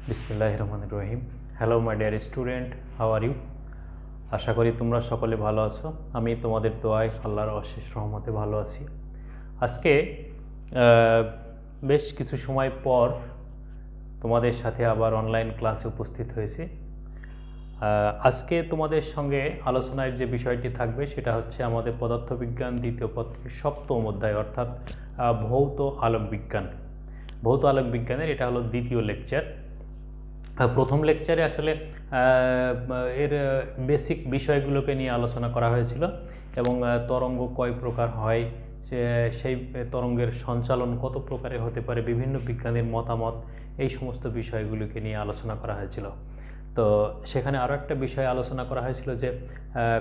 বিসমিল্লাহিররহমানিররহিম। Hello my dear student, how are you? আশা করি তোমরা সকলে ভালো আছো। আমি তোমাদের দোয়ায় আল্লাহর অশেষ রহমতে ভালো আছি। আজকে বেশ কিছু সময় পর তোমাদের সাথে আবার অনলাইন ক্লাসে উপস্থিত হয়েছি। আজকে তোমাদের সঙ্গে আলোচনায় যে বিষয়টি থাকবে সেটা হচ্ছে আমাদের পদার্থবিজ্ঞান দ্বিতীয় পত্রের সপ্তম অধ্যায়, অর্থাৎ ভৌত আলোক বিজ্ঞান। ভৌত আলোক বিজ্ঞানের এটা হলো দ্বিতীয় লেকচার। প্রথম লেকচারে আসলে এর বেসিক বিষয়গুলোকে নিয়ে আলোচনা করা হয়েছিল এবং তরঙ্গ কয় প্রকার হয়, সেই তরঙ্গের সঞ্চালন কত প্রকারে হতে পারে, বিভিন্ন বিজ্ঞানীর মতামত, এই সমস্ত বিষয়গুলোকে নিয়ে আলোচনা করা হয়েছিল। তো সেখানে আরও একটা বিষয় আলোচনা করা হয়েছিল যে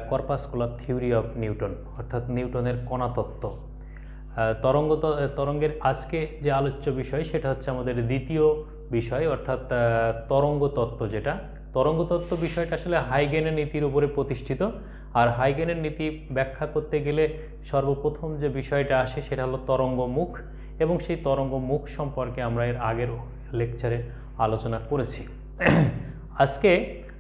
কর্পাসকোলার থিওরি অফ নিউটন, অর্থাৎ নিউটনের কণাতত্ত্ব। তরঙ্গের আজকে যে আলোচ্য বিষয় সেটা হচ্ছে আমাদের দ্বিতীয় বিষয়, অর্থাৎ তরঙ্গতত্ত্ব। যেটা তরঙ্গতত্ত্ব বিষয়টা আসলে হাইগেনের নীতির উপরে প্রতিষ্ঠিত। আর হাইগেনের নীতি ব্যাখ্যা করতে গেলে সর্বপ্রথম যে বিষয়টা আসে সেটা হলো তরঙ্গমুখ, এবং সেই তরঙ্গমুখ সম্পর্কে আমরা এর আগের লেকচারে আলোচনা করেছি। আজকে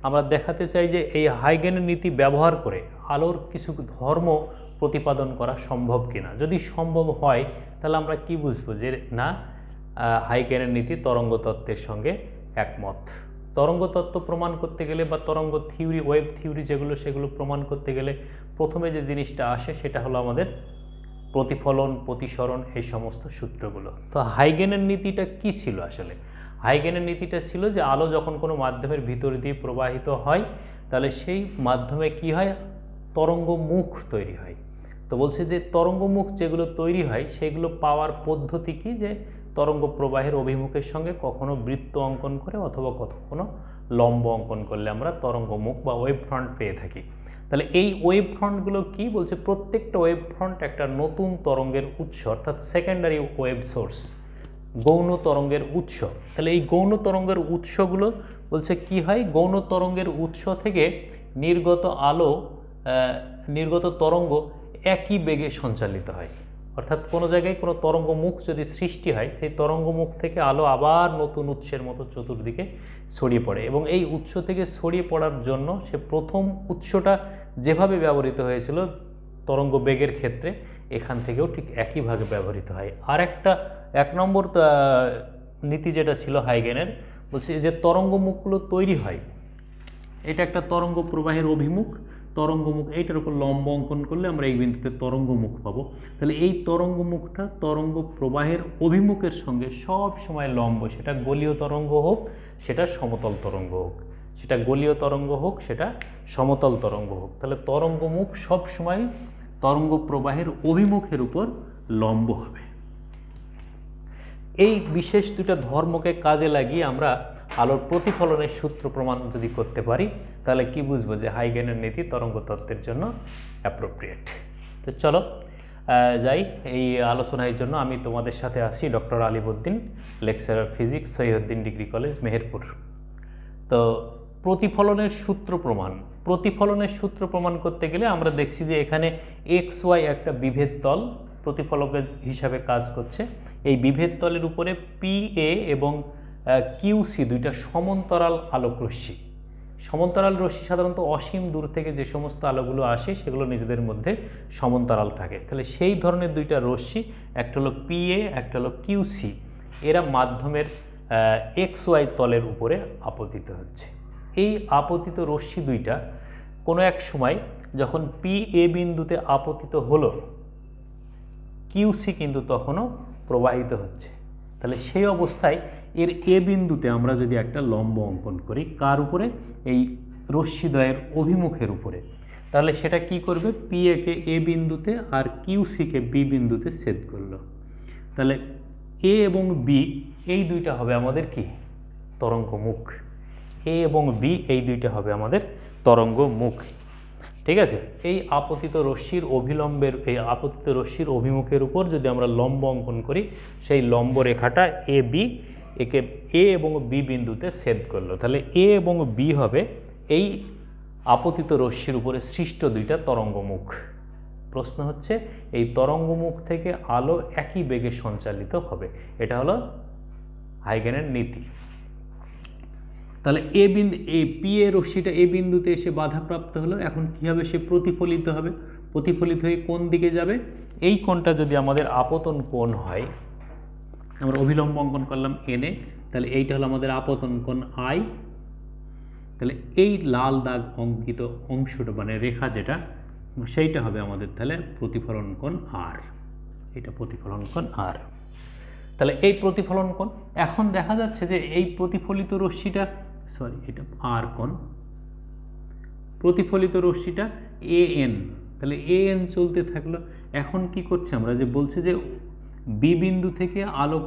আমরা দেখাতে চাই যে এই হাইগেনের নীতি ব্যবহার করে আলোর কিছু ধর্ম প্রতিপাদন করা সম্ভব কিনা। যদি সম্ভব হয় তাহলে আমরা কি বুঝবো যে না, হাইগেনের নীতি তরঙ্গতত্ত্বের সঙ্গে একমত। তরঙ্গতত্ত্ব প্রমাণ করতে গেলে বা তরঙ্গ থিওরি, ওয়েভ থিওরি সেগুলো প্রমাণ করতে গেলে প্রথমে যে জিনিসটা আসে সেটা হলো আমাদের প্রতিফলন, প্রতিসরণ, এই সমস্ত সূত্রগুলো। তো হাইগেনের নীতিটা কি ছিল আসলে? হাইগেনের নীতিটা ছিল যে আলো যখন কোনো মাধ্যমের ভিতর দিয়ে প্রবাহিত হয় তাহলে সেই মাধ্যমে কি হয়, তরঙ্গমুখ তৈরি হয়। তো বলছে যে তরঙ্গমুখ যেগুলো তৈরি হয় সেগুলো পাওয়ার পদ্ধতি কি, যে তরঙ্গ প্রবাহের অভিমুখের সঙ্গে কখনো বৃত্ত অঙ্কন করে অথবা কখনো লম্ব অঙ্কন করলে আমরা তরঙ্গমুখ বা ওয়েভ ফ্রন্ট পেয়ে থাকি। তাহলে এই ওয়েভ ফ্রন্টগুলো কি বলছে, প্রত্যেকটা ওয়েভ ফ্রন্ট একটা নতুন তরঙ্গের উৎস, অর্থাৎ সেকেন্ডারি ওয়েভ সোর্স, গৌণ তরঙ্গের উৎস। তাহলে এই গৌণ তরঙ্গের উৎসগুলো বলছে কি হয়, গৌণ তরঙ্গের উৎস থেকে নির্গত তরঙ্গ একই বেগে সঞ্চালিত হয়। অর্থাৎ কোনো জায়গায় কোনো তরঙ্গমুখ যদি সৃষ্টি হয়, সেই তরঙ্গমুখ থেকে আলো আবার নতুন উৎসের মতো চতুর্দিকে ছড়িয়ে পড়ে, এবং এই উৎস থেকে ছড়িয়ে পড়ার জন্য সে প্রথম উৎসটা যেভাবে ব্যবহৃত হয়েছিল তরঙ্গ বেগের ক্ষেত্রে, এখান থেকেও ঠিক একইভাবে ব্যবহৃত হয়। আর একটা 1 নম্বর নীতি যেটা ছিল হাইগেনের, বলছে যে তরঙ্গমুখগুলো তৈরি হয়, এটা একটা তরঙ্গ প্রবাহের অভিমুখ, তরঙ্গমুখ, এইটার উপর লম্ব অঙ্কন করলে আমরা এই বিন্দুতে তরঙ্গমুখ পাবো। তাহলে এই তরঙ্গমুখটা তরঙ্গ প্রবাহের অভিমুখের সঙ্গে সব সময় লম্ব, সেটা গোলীয় তরঙ্গ হোক, সেটা সমতল তরঙ্গ হোক, সেটা গোলীয় তরঙ্গ হোক, সেটা সমতল তরঙ্গ হোক। তাহলে তরঙ্গমুখ সব সময় তরঙ্গ প্রবাহের অভিমুখের উপর লম্ব হবে। এই বিশেষ দুটো ধর্মকে কাজে লাগিয়ে আমরা আলোর প্রতিফলনের সূত্র প্রমাণ যদি করতে পারি তাহলে কি বুঝবো যে হাইগেনের নীতি তরঙ্গতত্ত্বের জন্য অ্যাপ্রোপ্রিয়েট। তো চলো যাই এই আলোচনার জন্য। আমি তোমাদের সাথে আছি doctor Alibuddin, lecturer physics, Syeduddin degree college, Meherpur. তো প্রতিফলনের সূত্র প্রমাণ করতে গেলে আমরা দেখছি যে এখানে এক্স ওয়াই একটা বিভেদ তল প্রতিফলকের হিসাবে কাজ করছে। এই বিভেদ তলের উপরে পি এ এবং কিউসি দুইটা সমান্তরাল আলোক রশ্মি। সমান্তরাল রশ্মি সাধারণত অসীম দূর থেকে যে সমস্ত আলোগুলো আসে সেগুলো নিজেদের মধ্যে সমান্তরাল থাকে। তাহলে সেই ধরনের দুইটা রশ্মি, একটা হলো পি এ, একটা হলো কিউসি, এরা মাধ্যমের এক্স ওয়াই তলের উপরে আপতিত হচ্ছে। এই আপতিত রশ্মি দুইটা কোনো এক সময় যখন পি এ বিন্দুতে আপতিত হলো, কিউসি কিন্তু তখনও প্রবাহিত হচ্ছে। তাহলে সেই অবস্থায় এর এ বিন্দুতে আমরা যদি একটা লম্ব অঙ্কন করি, কার উপরে, এই রশ্মিদ্বয়ের অভিমুখের উপরে, তাহলে সেটা কি করবে, পি একে এ বিন্দুতে আর কিউসিকে বি বিন্দুতে ছেদ করলো। তাহলে এ এবং বি এই দুইটা হবে আমাদের কি, তরঙ্গমুখ। এ এবং বি এই দুইটা হবে আমাদের তরঙ্গমুখ। ঠিক আছে। এই আপতিত রশ্মির অভিমুখের উপর যদি আমরা লম্ব অঙ্কন করি, সেই লম্ব রেখাটা এ বি, একে এ এবং বি বিন্দুতে ছেদ করলো। তাহলে এ এবং বি হবে এই আপতিত রশ্মির উপরে সৃষ্ট দুইটা তরঙ্গমুখ। প্রশ্ন হচ্ছে এই তরঙ্গমুখ থেকে আলো একই বেগে সঞ্চালিত হবে। এটা হলো হাইগেনের নীতি। তাহলে পি এ রশ্মিটা এ বিন্দুতে এসে বাধাপ্রাপ্ত হলো। এখন কী হবে, সে প্রতিফলিত হবে। প্রতিফলিত হয়ে কোন দিকে যাবে, এই কোণটা যদি আমাদের আপতন কোণ হয়, আমরা অভিলম্ব অঙ্কন করলাম এনে, তাহলে এইটা হলো আমাদের আপতন কোণ আই। তাহলে এই লাল দাগ অঙ্কিত অংশটা মানে রেখা যেটা, সেইটা হবে আমাদের তাহলে প্রতিফলন কোণ আর। এটা প্রতিফলন কোণ আর। তাহলে এই প্রতিফলন কোণ, এখন দেখা যাচ্ছে যে এই প্রতিফলিত রশ্মিটা এটা আর কোণ, প্রতিফলিত রশ্মিটা এ এন, তাহলে এ এন চলতে থাকলো। এখন কি করছে আমরা, যে বলছে যে বি বিন্দু থেকে আলোক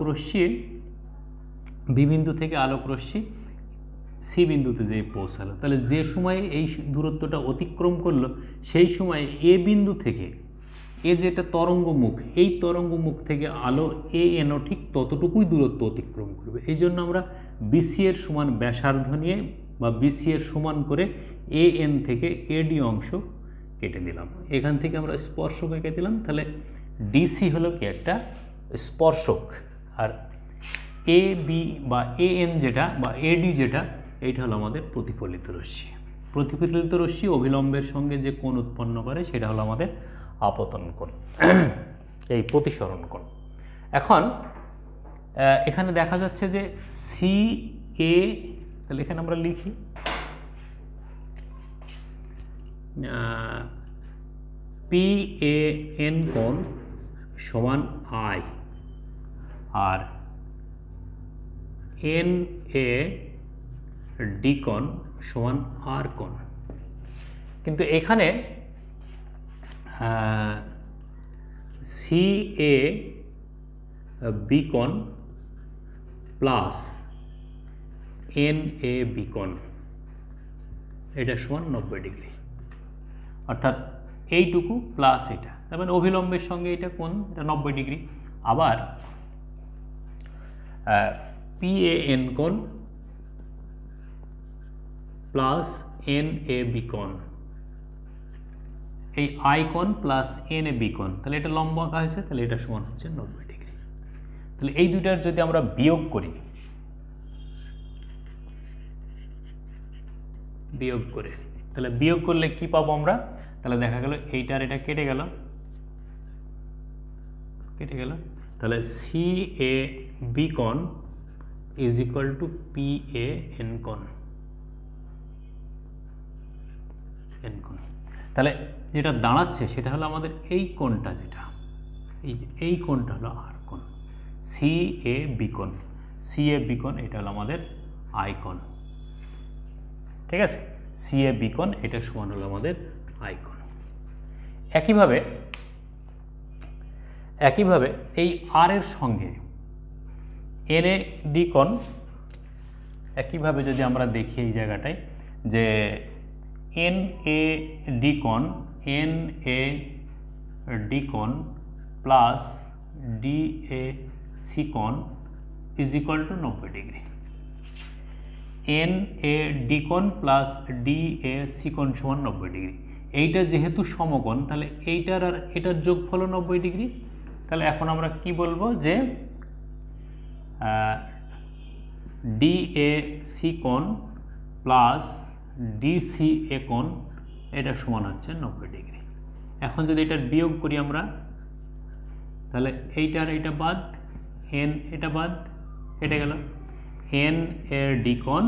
রশ্মি সি বিন্দুতে যে পৌঁছালো, তাহলে যে সময়ে এই দূরত্বটা অতিক্রম করলো, সেই সময় এ বিন্দু থেকে এ যেটা তরঙ্গমুখ, এই তরঙ্গমুখ থেকে আলো এ এনও ঠিক ততটুকুই দূরত্ব অতিক্রম করবে। এই জন্য আমরা বিসি এর সমান ব্যাসার্ধ নিয়ে বা বিসি এর সমান করে এ এন থেকে এডি অংশ কেটে দিলাম। এখান থেকে আমরা স্পর্শক এঁকে দিলাম। তাহলে ডিসি হলো কি একটা স্পর্শক, আর এ বি বা এ এন যেটা বা এডি যেটা, এইটা হলো আমাদের প্রতিফলিত রশ্মি। প্রতিফলিত রশ্মি অভিলম্বের সঙ্গে যে কোণ উৎপন্ন করে সেটা হলো আমাদের আপতন কোণ, এই প্রতিসরণ কোণ। এখন এখানে দেখা যাচ্ছে যে সি এ, তাহলে এখানে আমরা লিখি পি এ এন কোণ সমান আই, আর এন এ ডি কোণ সমান আর কোণ। কিন্তু এখানে সি এ বি কোণ প্লাস এন এ বি কোণ, এটা সমান 90 ডিগ্রি, অর্থাৎ এইটুকু প্লাস এটা, তার মানে অভিলম্বের সঙ্গে এটা কোণ, এটা 90 ডিগ্রি। আবার পি এ এন কোণ প্লাস এন এ বি কোণ, এই আই কোণ প্লাস এন এ বি কোণ, তাহলে এটা লম্ব আঁকা হয়েছে, তাহলে এটা সমান হচ্ছে 90 ডিগ্রি। তাহলে এই দুইটার যদি আমরা বিয়োগ করি, তাহলে বিয়োগ করলে কি পাবো আমরা, তাহলে দেখা গেল এইটার এটা কেটে গেল, তাহলে সি এ বি কোণ is equal two P A N কোণ। তাহলে যেটা দাঁড়াচ্ছে সেটা হলো আমাদের এই কোণটা, যেটা এই কোণটা হলো আর কোণ, সি এ বি কোণ, এটা হলো আমাদের আই কোণ। ঠিক আছে, সি এ বি কোণ এটা সমান হলো আমাদের আই কোণ। একইভাবে এই আর এর সঙ্গে এন এ ডি কোণ, একইভাবে যদি আমরা দেখি এই জায়গাটায় যে এন এ ডি কোণ প্লাস ডি এ সি কোণ is equal two 90 degree. N A D কোণ প্লাস ডি এ সি কোণ সমান 90 ডিগ্রি। এইটা যেহেতু সমকোণ, তাহলে এইটার আর এটার যোগফল 90 ডিগ্রি। তাহলে এখন আমরা কি বলবো, যে ডি এ সি কোণ প্লাস ডিসি এ কোণ এটা সমান হচ্ছে 90 ডিগ্রি। এখন যদি এটার বিয়োগ করি আমরা, তাহলে এইটার এটা বাদ, এন এটা বাদ, কেটে গেল। এন এর ডি কোণ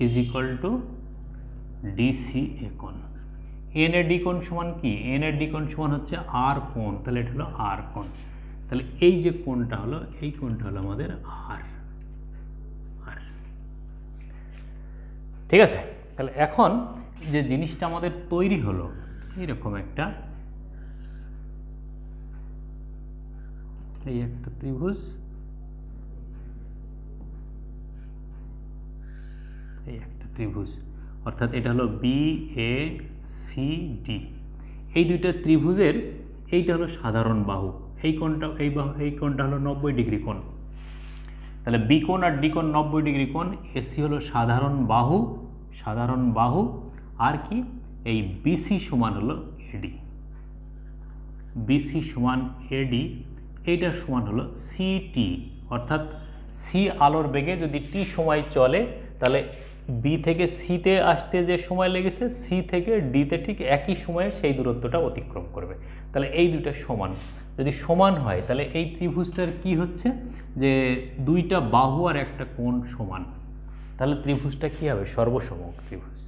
ইজ ইকুয়াল টু ডিসি এ কোণ। এন এর ডি কোণ সমান কি, এন এর ডি কোণ সমান হচ্ছে আর কোণ, তাহলে এটা হলো আর কোণ। তাহলে এই যে কোণটা হলো, এই কোণটা হলো আমাদের আর। ঠিক আছে, তাহলে এখন যে জিনিসটা আমাদের তৈরি হলো, এইরকম একটা, এই একটা ত্রিভুজ, এই একটা ত্রিভুজ, অর্থাৎ এটা হলো বি এ সি ডি। এই দুইটা ত্রিভুজের এইটা হলো সাধারণ বাহু, এই কোণটা, এই কোণটা হলো 90 ডিগ্রি কোণ। তাহলে বি কোণ আর ডি কোণ 90 ডিগ্রি কোণ, এসি হলো সাধারণ বাহু, আর কি এই বিসি সমান হলো এডি, এইটা সমান হলো সিটি, অর্থাৎ সি আলোর বেগে যদি টি সময় চলে, তাহলে বি থেকে সিতে আসতে যে সময় লেগেছে সি থেকে ডিতে ঠিক একই সময়ে সেই দূরত্বটা অতিক্রম করবে। তাহলে এই দুইটা সমান, যদি সমান হয় তাহলে এই ত্রিভুজটার কি হচ্ছে যে দুইটা বাহু আর একটা কোণ সমান, তাহলে ত্রিভুজটা কী হবে? সর্বসম ত্রিভুজ।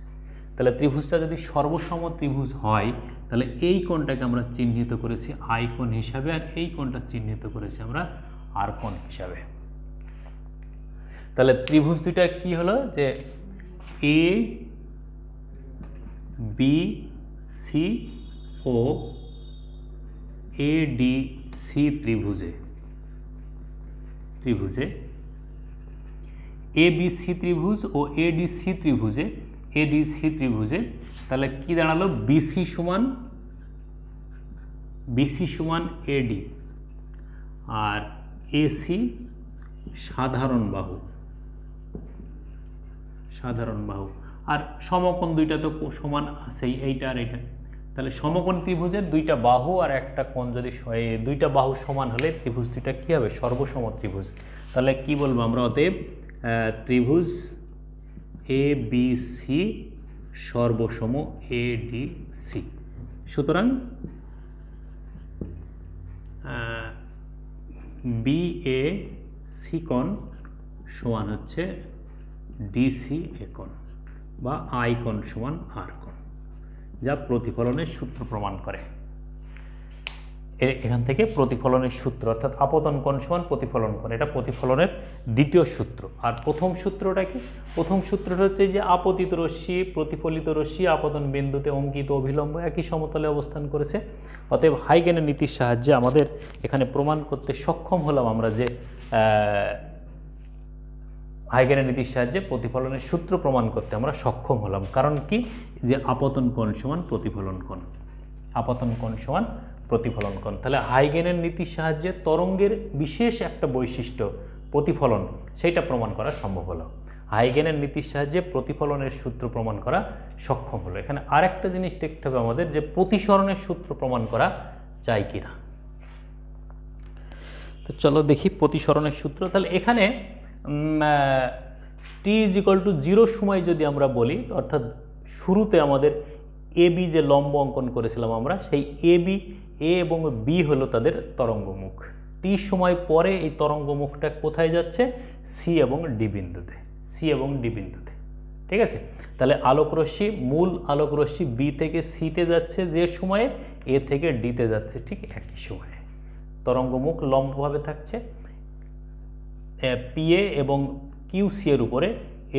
তাহলে ত্রিভুজটা যদি সর্বসম ত্রিভুজ হয় তাহলে এই কোণটাকে আমরা চিহ্নিত করেছি আই কোণ হিসাবে, আর এই কোণটা চিহ্নিত করেছি আমরা আর কোণ হিসাবে। তাহলে ত্রিভুজ দুইটার কি হলো যে এ বি সি ও এ ডি সি ত্রিভুজে এ বি সি ত্রিভুজ ও এ ডি সি ত্রিভুজে তাহলে কি দাঁড়ালো? বিসি সমান এডি আর এসি সাধারণ বাহু আর সমকোণ দুইটা তো সমান আছেই, এইটা আর এইটা। তাহলে সমকোণ ত্রিভুজের দুইটা বাহু আর একটা কোণ যদি দুইটা বাহু সমান হলে ত্রিভুজ দুইটা কী হবে? সর্বসম ত্রিভুজ। তাহলে কি বলবো আমরা? অতএব ত্রিভুজ এ বি সি সর্বসম এ ডি সি। সুতরাং বি এ সি কোণ সমান হচ্ছে ডিসি এ কোণ বা আই কোণ সমান আর কোণ, যা প্রতিফলনের সূত্র প্রমাণ করে। এখান থেকে প্রতিফলনের সূত্র অর্থাৎ আপতন কোণ সমান প্রতিফলন কোণ, এটা প্রতিফলনের দ্বিতীয় সূত্র। আর প্রথম সূত্রটা কি? প্রথম সূত্রটা হচ্ছে যে আপতিত রশ্মি প্রতিফলিত রশ্মি আপতন বিন্দুতে অঙ্কিত অভিলম্ব একই সমতলে অবস্থান করেছে। অতএব হাইগেনের নীতির সাহায্যে আমাদের এখানে প্রমাণ করতে সক্ষম হলাম আমরা যে হাইগেনের নীতির সাহায্যে প্রতিফলনের সূত্র প্রমাণ করতে আমরা সক্ষম হলাম। কারণ কি? যে আপতন কোণ সমান প্রতিফলন কোণ, আপতন কোণ সমান প্রতিফলন কোণ। তাহলে হাইগেনের নীতির সাহায্যে তরঙ্গের বিশেষ একটা বৈশিষ্ট্য প্রতিফলন, সেইটা প্রমাণ করা সম্ভব হলো। হাইগেনের নীতির সাহায্যে প্রতিফলনের সূত্র প্রমাণ করা সক্ষম হলো। এখানে আরেকটা জিনিস দেখতে হবে আমাদের, যে প্রতিসরণের সূত্র প্রমাণ করা যায় কিনা। তো চলো দেখি প্রতিসরণের সূত্র। তাহলে এখানে t=0 সময় যদি আমরা বলি, অর্থাৎ শুরুতে আমাদের এ বি যে লম্ব অঙ্কন করেছিলাম আমরা, সেই এ এবং বি হলো তাদের তরঙ্গমুখ। টি সময় পরে এই তরঙ্গমুখটা কোথায় যাচ্ছে? সি এবং ডি বিন্দুতে। ঠিক আছে? তাহলে আলোকরশ্মি, মূল আলোকরশ্মি বি থেকে সিতে যাচ্ছে যে সময়ে এ থেকে ডিতে যাচ্ছে ঠিক একই সময়ে। তরঙ্গমুখ লম্বভাবে থাকছে পিএ এবং কিউসি এর উপরে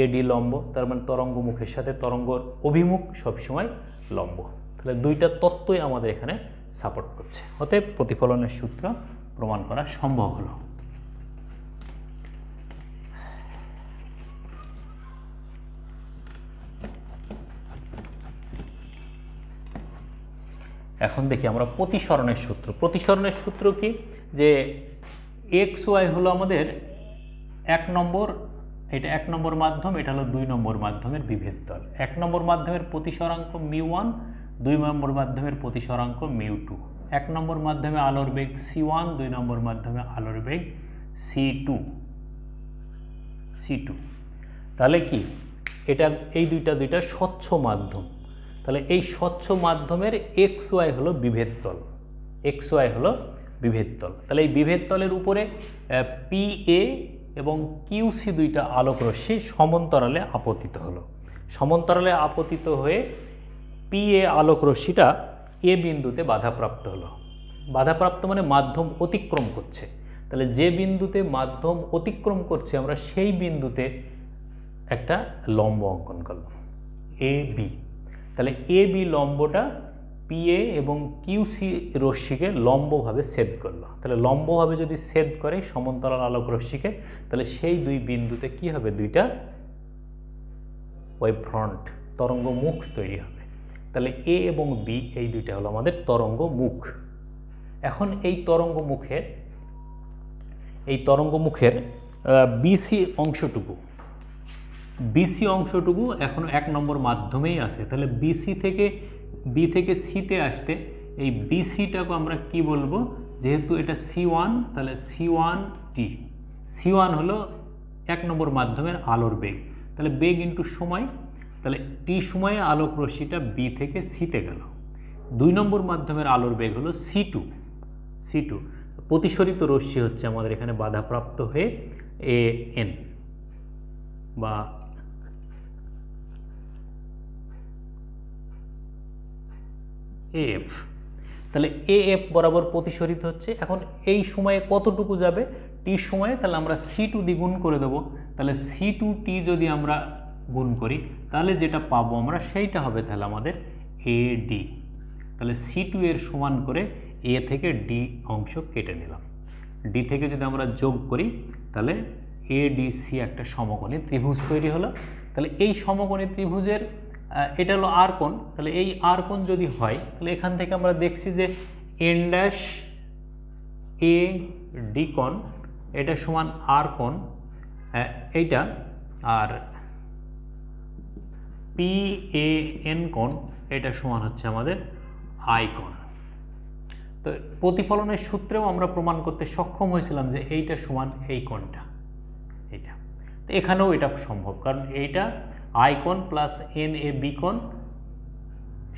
এডি লম্ব, তার মানে তরঙ্গমুখের সাথে তরঙ্গর অভিমুখ সবসময় লম্ব। তাহলে দুইটা তত্ত্বই আমাদের এখানে সাপোর্ট করছে। অতএব প্রতিফলনের সূত্র প্রমাণ করা সম্ভব হলো। এখন দেখি আমরা প্রতিসরণের সূত্র। প্রতিসরণের সূত্র কি? যে এক্স ওয়াই হলো আমাদের এক নম্বর, এটা এক নম্বর মাধ্যম, এটা হলো 2 নম্বর মাধ্যমের বিভেদ তল। 1 নম্বর মাধ্যমের প্রতিসরাঙ্ক μ1, 2 নম্বর মাধ্যমের প্রতিসরাঙ্ক μ2। 1 নম্বর মাধ্যমে আলোর বেগ c1, 2 নম্বর মাধ্যমে আলোর বেগ c2। তাহলে কি এটা এই দুইটা স্বচ্ছ মাধ্যম। তাহলে এই স্বচ্ছ মাধ্যমের এক্স ওয়াই হলো বিভেদ তল, তাহলে এই বিভেদ তলের উপরে পি এ এবং কিউসি দুইটা আলোক রশ্মি সমান্তরালে আপতিত হলো। সমান্তরালে আপতিত হয়ে পি এ আলোক রশ্মিটা এ বিন্দুতে বাধাপ্রাপ্ত হলো। বাধাপ্রাপ্ত মানে মাধ্যম অতিক্রম করছে। তাহলে যে বিন্দুতে মাধ্যম অতিক্রম করছে আমরা সেই বিন্দুতে একটা লম্ব অঙ্কন করলাম এ বি। তাহলে এ বি লম্বটা পিএ এবং কিউসি রশ্মিকে লম্বভাবে ছেদ করলো। তাহলে লম্বভাবে যদি ছেদ করে সমান্তরাল আলোক রশ্মিকে, তাহলে সেই দুই বিন্দুতে কি হবে? দুইটা ওয়েভ ফ্রন্ট, তরঙ্গ মুখ তৈরি হবে। তাহলে এ এবং বি এই দুইটা হলো আমাদের তরঙ্গ মুখ। এখন এই তরঙ্গ মুখের বিসি অংশটুকু এখনো 1 নম্বর মাধ্যমেই আছে। তাহলে বি থেকে সিতে আসতে এই বিসিটাকে আমরা কি বলবো? যেহেতু এটা C1, তাহলে C1T। C1 হলো 1 নম্বর মাধ্যমের আলোর বেগ, তাহলে বেগ ইন্টু সময়, তাহলে টি সময়ে আলোক রশ্মিটা বি থেকে সিতে গেল। 2 নম্বর মাধ্যমের আলোর বেগ হলো c2, প্রতিসরিত রশ্মি হচ্ছে আমাদের এখানে বাধাপ্রাপ্ত হয়ে an বা AF, তাহলে AF বরাবর প্রতিসরিত হচ্ছে। এখন এই সময়ে কতটুকু যাবে টি সময়ে, তাহলে আমরা c2 দিয়ে গুণ করে দেবো। তাহলে c2t যদি আমরা গুণ করি তাহলে যেটা পাবো আমরা সেইটা হবে তাহলে আমাদের AD। তাহলে c2 এর সমান করে A থেকে D অংশ কেটে নিলাম। D থেকে যদি আমরা যোগ করি তাহলে ADC একটা সমকোণী ত্রিভুজ তৈরি হলো। তাহলে এই সমকোণী ত্রিভুজের এটা হলো আর কোণ, তাহলে এই আর কোণ যদি হয় তাহলে এখান থেকে আমরা দেখছি যে n-AD কোণ এটা সমান আর কোণ এইটা, আর PAN কোণ এটা সমান হচ্ছে আমাদের আই কোণ। তো প্রতিফলনের সূত্রেও আমরা প্রমাণ করতে সক্ষম হয়েছিলাম যে এইটা সমান এই কোণটা, এইটা। তো এখানেও এটা সম্ভব, কারণ এইটা আই কোণ প্লাস NAB কোণ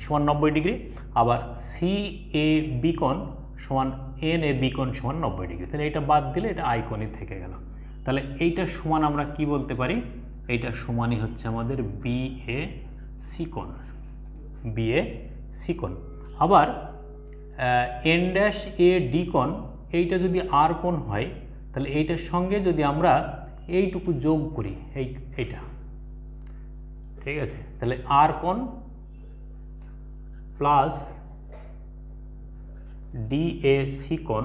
সমান 90 ডিগ্রি, আবার CAB কোণ সমান NAB কোণ সমান 90 ডিগ্রি। তাহলে এটা বাদ দিলে এটা আই কোণই থেকে গেল। তাহলে এইটা সমান আমরা কি বলতে পারি, এইটা সমানই হচ্ছে আমাদের BAC কোণ। আবার n-AD কোণ এইটা যদি আর কোণ হয় তাহলে এইটার সঙ্গে যদি আমরা এইটুকু যোগ করি এইটা, ঠিক আছে, তাহলে আর কোণ প্লাস DAC কোণ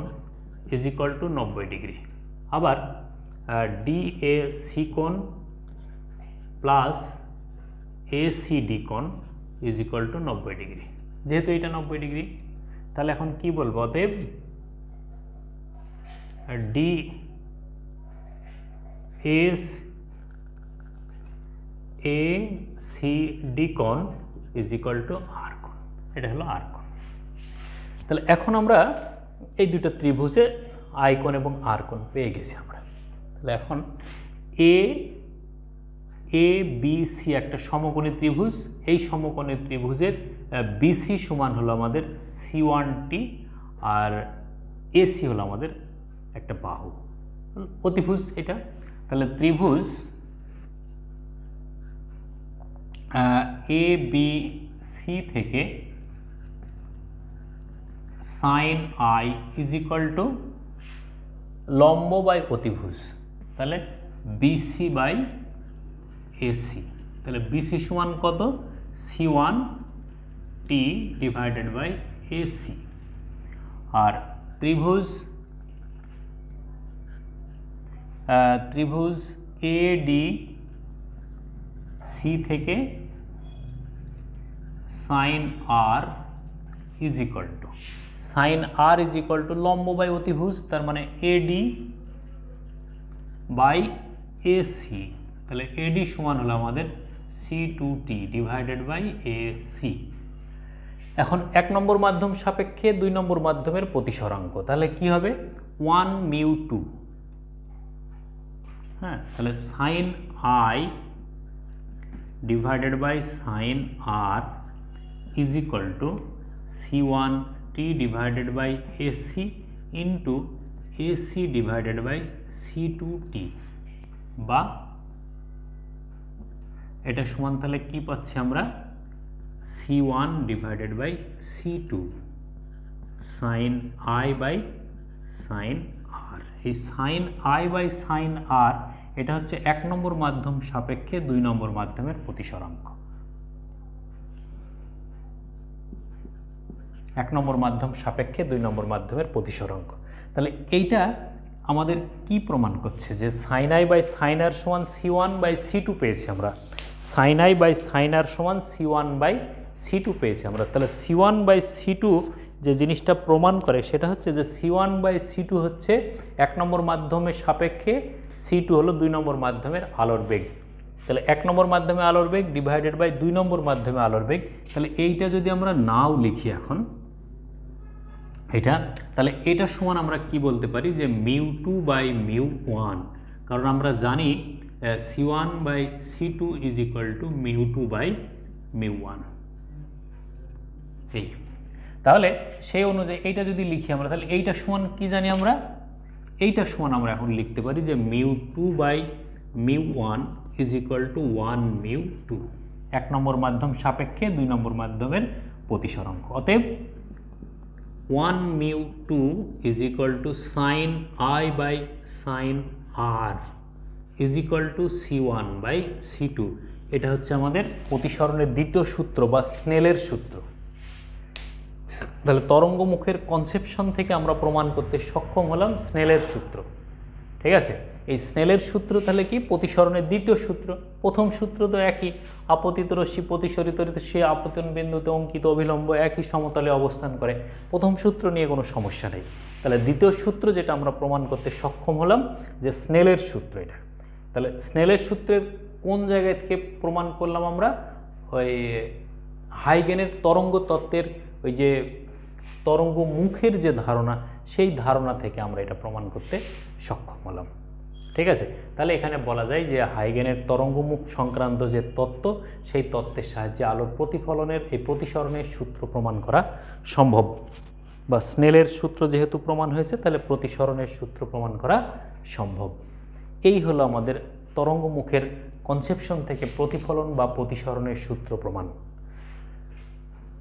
ইজ ইকুয়াল টু 90 ডিগ্রি। আবার DAC কোণ প্লাস ACD কোণ ইজ ইকুয়াল টু 90 ডিগ্রি। যেহেতু এটা 90 ডিগ্রি তাহলে এখন কি বলবো, অতএব DACD কোণ ইজ ইকুয়াল টু আর কোণ, এটা হলো আর কোণ। তাহলে এখন আমরা এই দুটো ত্রিভুজে আই কোণ এবং আর কোণ পেয়ে গেছি আমরা। তাহলে এখন ABC একটা সমকোণী ত্রিভুজ, এই সমকোণী ত্রিভুজের BC সমান হলো আমাদের C1T আর AC হলো আমাদের একটা বাহু অতিভুজ এটা। তাহলে ত্রিভুজ ABC থেকে sin I is equal two লম্ব বাই অতিভুজ, তাহলে BC বাই AC। তাহলে BC সমান কত, C1T ডিভাইডেড বাই AC। আর ত্রিভুজ ADC থেকে sin R is equal two লম্ব বাই অতিভুজ, তার মানে AD বাই AC। তাহলে AD সমান হলো আমাদের C2T ডিভাইডেড বাই AC। এখন 1 নম্বর মাধ্যম সাপেক্ষে 2 নম্বর মাধ্যমের প্রতিসরাঙ্ক, তাহলে কি হবে 1μ2। হ্যাঁ, তাহলে sin I divided by sin R is equal to C1T divided by AC into AC divided by C2T, বা এটা সমান তাহলে কি পাচ্ছি আমরা C1 divided by C2 sin I by sin R। এই sin I by sin R এটা হচ্ছে 1 নম্বর মাধ্যম সাপেক্ষে 2 নম্বর মাধ্যমের প্রতিসরাঙ্ক। 1 নম্বর মাধ্যম সাপেক্ষে 2 নম্বর মাধ্যমের প্রতিসরাঙ্ক। তাহলে এইটা আমাদের কি প্রমাণ করছে যে sin I by sin R সমান C1 বাই C2 পেয়েছি আমরা, sin I by sin R সমান C1 বাই C2 পেয়েছি আমরা। তাহলে C1 বাই C2 যে জিনিসটা প্রমাণ করে সেটা হচ্ছে যে C1 বাই C2 হচ্ছে 1 নম্বর মাধ্যমের সাপেক্ষে, C2 হলো 2 নম্বর মাধ্যমের আলোর বেগ। তাহলে 1 নম্বর মাধ্যমে আলোর বেগ ডিভাইডেড বাই 2 নম্বর মাধ্যমে আলোর বেগ। তাহলে এইটা যদি আমরা নাও লিখি এখন এটা, তাহলে এটা সমান আমরা কি বলতে পারি যে μ2 বাই μ1, কারণ আমরা জানি C1 by C2 is equal to μ2 by μ1। এই তাহলে সেই অনুযায়ী এইটা যদি লিখি আমরা, তাহলে এইটা সমান কি জানি আমরা, এইটা সমান আমরা এখন লিখতে পারি যে μ2 বাই μ1 ইজ ইকুয়াল টু 1 μ2, 1 নম্বর মাধ্যম সাপেক্ষে 2 নম্বর মাধ্যমের প্রতিসরাঙ্ক। অতএব 1 μ2 is equal to sine I by sine R is equal to C1 by C2। এটা হচ্ছে আমাদের প্রতিসরণের দ্বিতীয় সূত্র বা স্নেলের সূত্র। তাহলে তরঙ্গমুখের কনসেপশন থেকে আমরা প্রমাণ করতে সক্ষম হলাম স্নেলের সূত্র। ঠিক আছে, এই স্নেলের সূত্র তাহলে কি, প্রতিসরণের দ্বিতীয় সূত্র। প্রথম সূত্র তো একই, আপতিত রশ্মি প্রতিসরিত সে আপতন বিন্দুতে অঙ্কিত অভিলম্ব একই সমতলে অবস্থান করে। প্রথম সূত্র নিয়ে কোনো সমস্যা নেই। তাহলে দ্বিতীয় সূত্র যেটা আমরা প্রমাণ করতে সক্ষম হলাম যে স্নেলের সূত্র এটা। তাহলে স্নেলের সূত্রের কোন জায়গায় থেকে প্রমাণ করলাম আমরা, ওই হাইগেনের তরঙ্গ তত্ত্বের ওই যে তরঙ্গ মুখের যে ধারণা, সেই ধারণা থেকে আমরা এটা প্রমাণ করতে সক্ষম হলাম। ঠিক আছে, তাহলে এখানে বলা যায় যে হাইগেনের তরঙ্গমুখ সংক্রান্ত যে তত্ত্ব, সেই তত্ত্বের সাহায্যে আলোর প্রতিফলনের এই প্রতিসরণের সূত্র প্রমাণ করা সম্ভব, বা স্নেলের সূত্র যেহেতু প্রমাণ হয়েছে তাহলে প্রতিসরণের সূত্র প্রমাণ করা সম্ভব। এই হলো আমাদের তরঙ্গমুখের কনসেপশন থেকে প্রতিফলন বা প্রতিসরণের সূত্র প্রমাণ।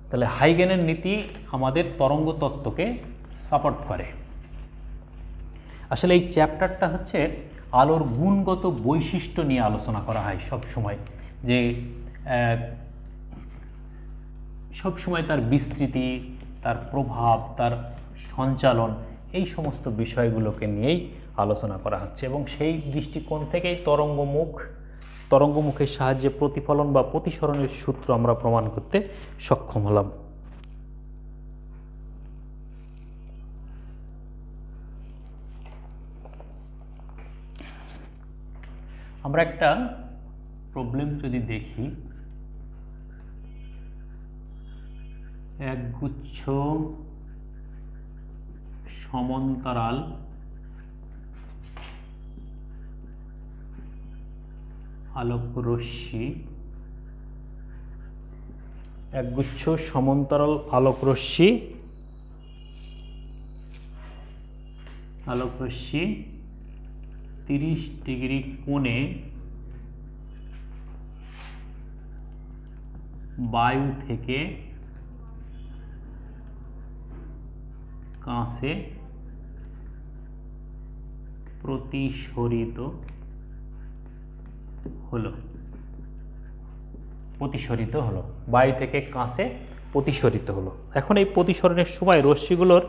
তাহলে হাইগেনের নীতি আমাদের তরঙ্গ তত্ত্বকে সাপোর্ট করে। আসলে এই চ্যাপ্টারটা হচ্ছে আলোর গুণগত বৈশিষ্ট্য নিয়ে আলোচনা করা হয় সব সময়, যে সব সময় তার বিস্তৃতি, তার প্রভাব, তার সঞ্চালন, এই সমস্ত বিষয়গুলোকে নিয়েই আলোচনা করা হচ্ছে। এবং সেই দৃষ্টিকোণ থেকেই তরঙ্গমুখের সাহায্যে প্রতিফলন বা প্রতিসরণের সূত্র আমরা প্রমাণ করতে সক্ষম হলাম। আমরা একটা প্রবলেম যদি দেখি, একগুচ্ছ সমান্তরাল আলোকরশ্মি, একগুচ্ছ সমান্তরাল আলোকরশ্মি 30 ডিগ্রি কোণে বায়ু থেকে কাঁচে প্রতিসরিত হলো, বায়ু থেকে কাঁচে প্রতিসরিত হলো। এখন এই প্রতিসরণের সময় রশ্মিগুলোর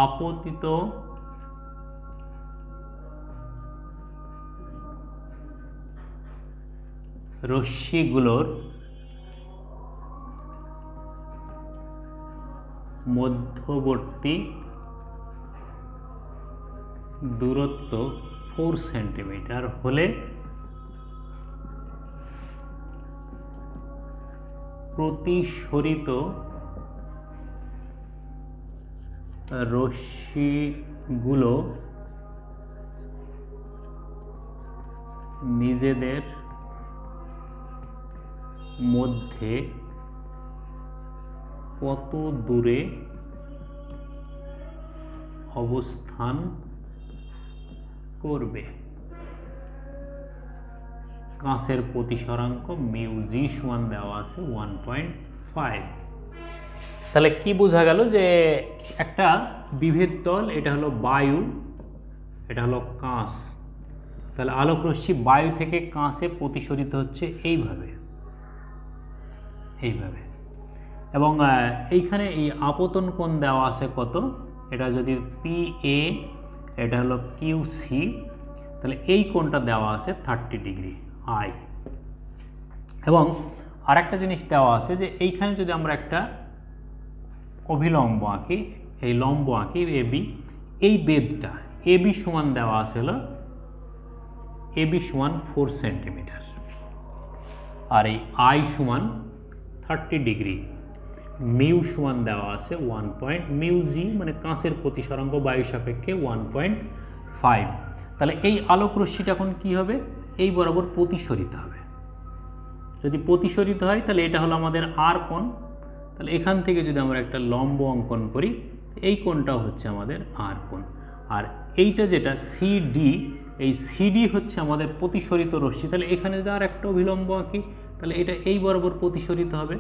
আপতিত রশ্মিগুলোর মধ্যবর্তী দূরত্ব 4 সেন্টিমিটার হলে প্রতিসরিত রশ্মিগুলো নিজেদের মধ্যে কত দূরে অবস্থান করবে। কাঁচের প্রতিসরাঙ্ক μg সমান দেওয়া আছে 1.5। তাহলে কি বোঝা গেল, যে একটা বিভেদ তল, এটা হলো বায়ু, এটা হলো কাঁচ। তাহলে আলোকরশ্মি বায়ু থেকে কাঁচে প্রতিসরিত হচ্ছে এইভাবে, এবং এইখানে এই আপতন কোণ দেওয়া আছে কত, এটা যদি PA, এটা হলো QC, তাহলে এই কোণটা দেওয়া আছে 30 ডিগ্রি I। এবং আরেকটা জিনিস দেওয়া আছে যে এইখানে যদি আমরা একটা অভিলম্ব আঁকি, এই লম্ব আঁকি AB, এই বেধটা AB সমান দেওয়া আছে হলো AB সমান 4 সেন্টিমিটার, আর এই I সমান 30 ডিগ্রি। মিউ সমান দেওয়া আছে 1 পয়েন্ট, মিউ জি মানে কাঁচের প্রতিসরাঙ্ক বায়ু সাপেক্ষে 1.5। তাহলে এই আলোক রশ্মিটা এখন কী হবে, এই বরাবর প্রতিসরিত হবে। যদি প্রতিসরিত হয় তাহলে এটা হলো আমাদের আর কোণ। তাহলে এখান থেকে যদি আমরা একটা লম্ব অঙ্কন করি, এই কোণটাও হচ্ছে আমাদের আর কোণ। আর এইটা যেটা সিডি, এই সিডি হচ্ছে আমাদের প্রতিসরিত রশ্মি। তাহলে এখানে যদি আর একটা অভিলম্ব আঁকি, তাহলে এটা এই বরাবর প্রতিসরিত হবে,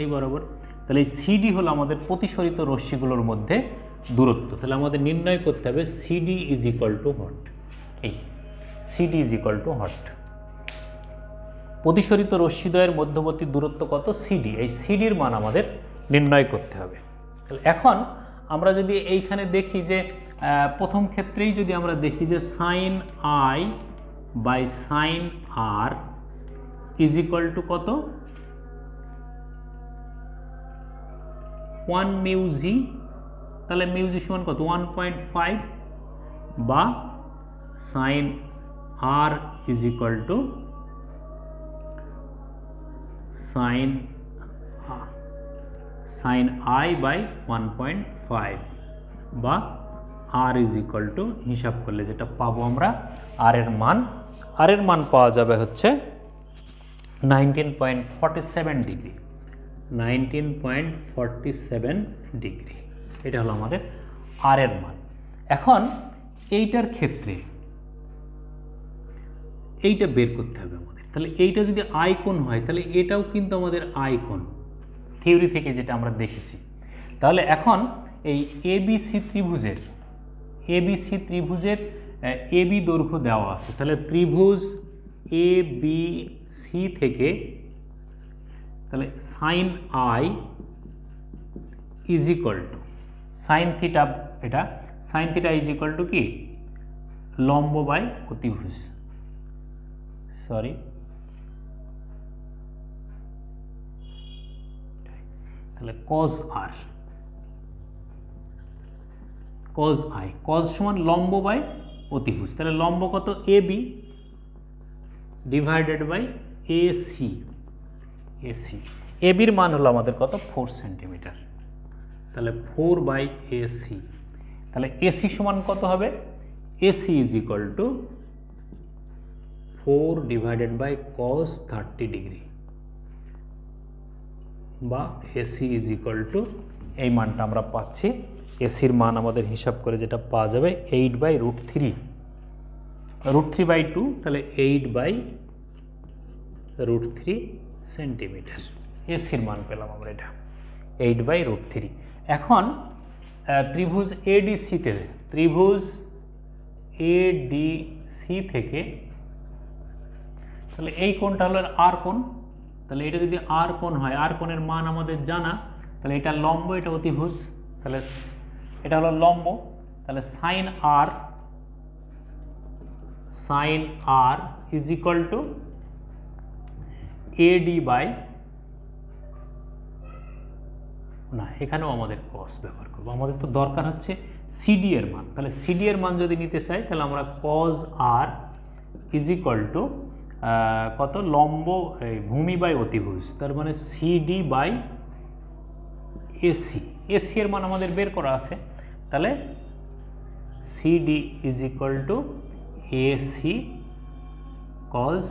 এই বরাবর। তাহলে এই সিডি হলো আমাদের প্রতিসরিত রশ্মিগুলোর মধ্যে দূরত্ব। তাহলে আমাদের নির্ণয় করতে হবে CD is equal to what. এই CD is equal to what, প্রতিসরিত রশ্মিদ্বয়ের মধ্যবর্তী দূরত্ব কত, সিডি। এই সিডির মান আমাদের নির্ণয় করতে হবে। তাহলে এখন আমরা যদি এইখানে দেখি যে প্রথম ক্ষেত্রেই যদি আমরা দেখি যে sine I by sine R is equal to কত, 1 মিউ জি। তাহলে মিউ জি সমান কত, 1.5, বা sine R is equal to sine I by 1.5, বা আর ইজ ইকুয়াল টু, হিসাব করলে যেটা পাবো আমরা আর এর মান পাওয়া যাবে হচ্ছে 19.47 ডিগ্রি, 19.47 ডিগ্রি। এটা হলো আমাদের আর এর মান। এখন এইটার ক্ষেত্রে এইটা বের করতে হবে আমাদের। তাহলে এইটা যদি আই কোণ হয়, তাহলে এটাও কিন্তু আমাদের আই কোণ, থিওরি থেকে যেটা আমরা দেখেছি। তাহলে এখন এই এবিসি ত্রিভুজের এবি দৈর্ঘ্য দেওয়া আছে। তাহলে ত্রিভুজ এ বি সি থেকে, তাহলে sine I is equal to sine theta, এটা sine theta is equal to কি, লম্ব বাই অতিভুজ, তাহলে cos R, cos I, cos সমান লম্ব বাই অতিভুজ। তাহলে লম্ব কত, A B divided by AC, এবির মান হলো আমাদের কত, 4 সেন্টিমিটার। তাহলে 4 বাই এসি। তাহলে এসি সমান কত হবে, AC is equal to 4 divided by cos 30 degree, বা এসি ইজ ইকুয়াল টু, এই মানটা আমরা পাচ্ছি। এসির মান আমাদের হিসাব করে যেটা পাওয়া যাবে 8/√3, √3/2, তাহলে 8/√3 সেন্টিমিটার। এসির মান পেলাম আমরা, এটা 8/√3। এখন ত্রিভুজ এডিসিতে, ত্রিভুজ এডিসি থেকে, তাহলে এই কোণটা হলো আর কোণ। তাহলে এটা যদি আর কোণ হয়, আর কোণের মান আমাদের জানা। তাহলে এটা লম্ব, এটা অতিভুজ, তাহলে এটা হলো লম্ব। তাহলে sine R is equal to AD by, না এখানেও আমাদের কস ব্যবহার করবো, আমাদের তো দরকার হচ্ছে সিডি এর মান। তাহলে সিডি এর মান যদি নিতে চাই, তাহলে আমরা cos R is equal to কত, লম্ব ভূমি বাই অতিভুজ, তার মানে সিডি বাই এসি। এসি এর মান আমাদের বের করা আছে। তাহলে CD is equal to AC cos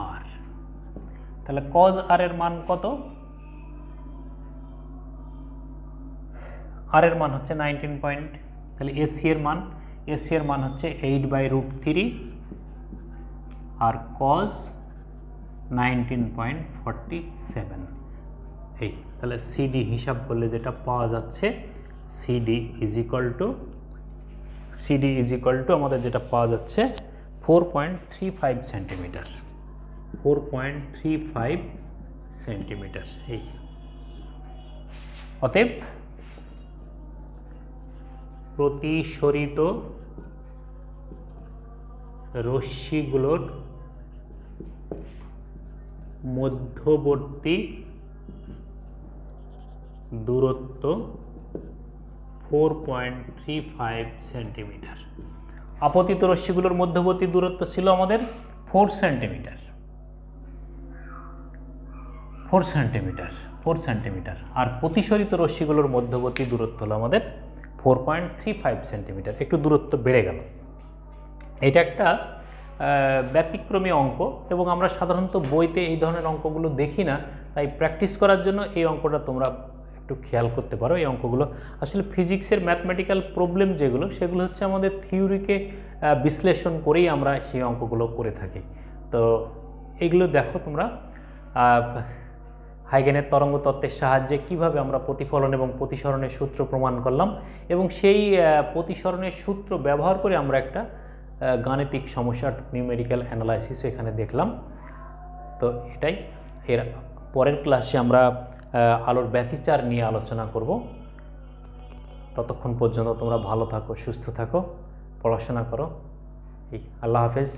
R. তাহলে কজ আর এর মান কত, আর এর মান হচ্ছে 19 পয়েন্ট। তাহলে এসি এর মান হচ্ছে 8/√3 আর কজ 19.47। এই তাহলে সিডি হিসাব করলে যেটা পাওয়া যাচ্ছে, সিডি ইজ ইকুয়াল টু আমাদের যেটা পাওয়া যাচ্ছে 4.35 সেন্টিমিটার, 4.35 সেন্টিমিটার। এই অতএব প্রতিসরিত রশ্মিগুলোর মধ্যবর্তী দূরত্ব 4.35 সেন্টিমিটার। আপতিত রশ্মিগুলোর মধ্যবর্তী দূরত্ব ছিল আমাদের 4 সেন্টিমিটার। 4 সেন্টিমিটার। আর প্রতিসরিত রশ্মিগুলোর মধ্যবর্তী দূরত্ব হলো আমাদের 4.35 সেন্টিমিটার। একটু দূরত্ব বেড়ে গেল। এটা একটা ব্যতিক্রমী অঙ্ক এবং আমরা সাধারণত বইতে এই ধরনের অঙ্কগুলো দেখি না, তাই প্র্যাকটিস করার জন্য এই অঙ্কটা তোমরা একটু খেয়াল করতে পারো। এই অঙ্কগুলো আসলে ফিজিক্সের ম্যাথমেটিক্যাল প্রবলেম যেগুলো, সেগুলো হচ্ছে আমাদের থিওরিকে বিশ্লেষণ করেই আমরা সেই অঙ্কগুলো করে থাকি। তো এগুলো দেখো তোমরা, হাইগেনের তরঙ্গ তত্ত্বের সাহায্যে কিভাবে আমরা প্রতিফলন এবং প্রতিসরণের সূত্র প্রমাণ করলাম, এবং সেই প্রতিসরণের সূত্র ব্যবহার করে আমরা একটা গাণিতিক সমস্যা, নিউমেরিক্যাল অ্যানালাইসিস এখানে দেখলাম। তো এটাই, এর পরের ক্লাসে আমরা আলোর ব্যতিচার নিয়ে আলোচনা করব। ততক্ষণ পর্যন্ত তোমরা ভালো থাকো, সুস্থ থাকো, পড়াশোনা করো। আল্লাহ হাফেজ।